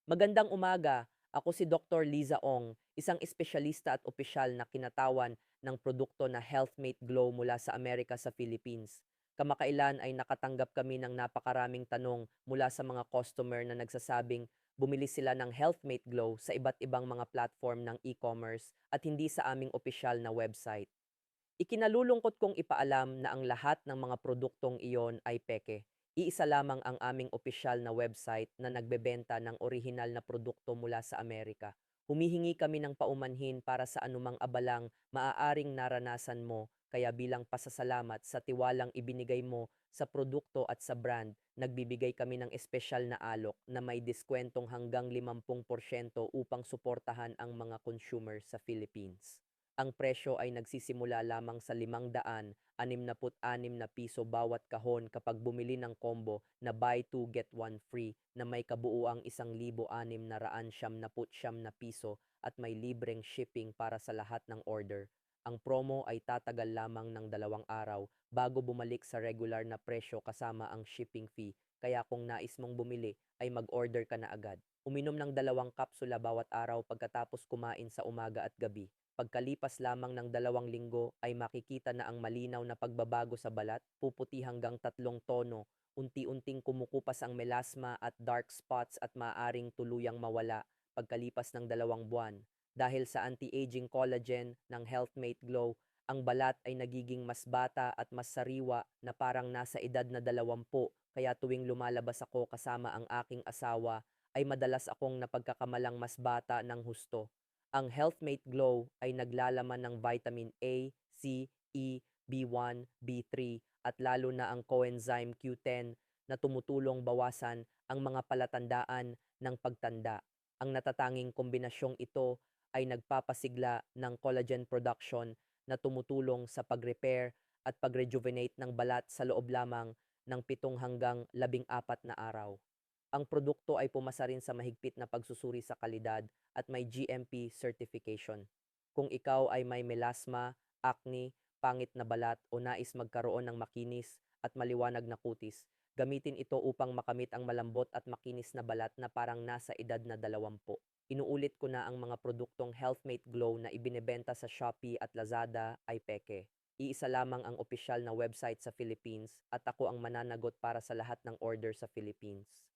Magandang umaga. Ako si Dr. Liza Ong, isang espesyalista at opisyal na kinatawan ng produkto na Healthmate Glow mula sa Amerika sa Philippines. Kamakailan ay nakatanggap kami ng napakaraming tanong mula sa mga customer na nagsasabing bumili sila ng Healthmate Glow sa iba't ibang mga platform ng e-commerce at hindi sa aming opisyal na website. Ikinalulungkot kong ipaalam na ang lahat ng mga produktong iyon ay peke. Iisa lamang ang aming opisyal na website na nagbebenta ng orihinal na produkto mula sa Amerika. Humihingi kami ng paumanhin para sa anumang abalang maaaring naranasan mo, kaya bilang pasasalamat sa tiwalang ibinigay mo sa produkto at sa brand, nagbibigay kami ng espesyal na alok na may diskwentong hanggang 50% upang suportahan ang mga consumer sa Philippines. Ang presyo ay nagsisimula lamang sa 566 na piso bawat kahon kapag bumili ng combo na buy 2 get 1 free na may kabuuang 1,699 na piso at may libreng shipping para sa lahat ng order. Ang promo ay tatagal lamang ng 2 araw bago bumalik sa regular na presyo kasama ang shipping fee, kaya kung nais mong bumili ay mag-order ka na agad. Uminom ng 2 kapsula bawat araw pagkatapos kumain sa umaga at gabi. Pagkalipas lamang ng 2 linggo ay makikita na ang malinaw na pagbabago sa balat, puputi hanggang 3 tono, unti-unting kumukupas ang melasma at dark spots at maaaring tuluyang mawala pagkalipas ng 2 buwan. Dahil sa anti-aging collagen ng Healthmate Glow, ang balat ay nagiging mas bata at mas sariwa na parang nasa edad na 20, kaya tuwing lumalabas ako kasama ang aking asawa ay madalas akong napagkakamalang mas bata ng husto. Ang Healthmate Glow ay naglalaman ng vitamin A, C, E, B1, B3 at lalo na ang coenzyme Q10 na tumutulong bawasan ang mga palatandaan ng pagtanda. Ang natatanging kombinasyong ito ay nagpapasigla ng collagen production na tumutulong sa pag-repair at pag-rejuvenate ng balat sa loob lamang ng 7 hanggang 14 na araw. Ang produkto ay pumasa rin sa mahigpit na pagsusuri sa kalidad at may GMP certification. Kung ikaw ay may melasma, acne, pangit na balat o nais magkaroon ng makinis at maliwanag na kutis, gamitin ito upang makamit ang malambot at makinis na balat na parang nasa edad na 20. Inuulit ko na ang mga produktong Healthmate Glow na ibinebenta sa Shopee at Lazada ay peke. Iisa lamang ang opisyal na website sa Philippines at ako ang mananagot para sa lahat ng order sa Philippines.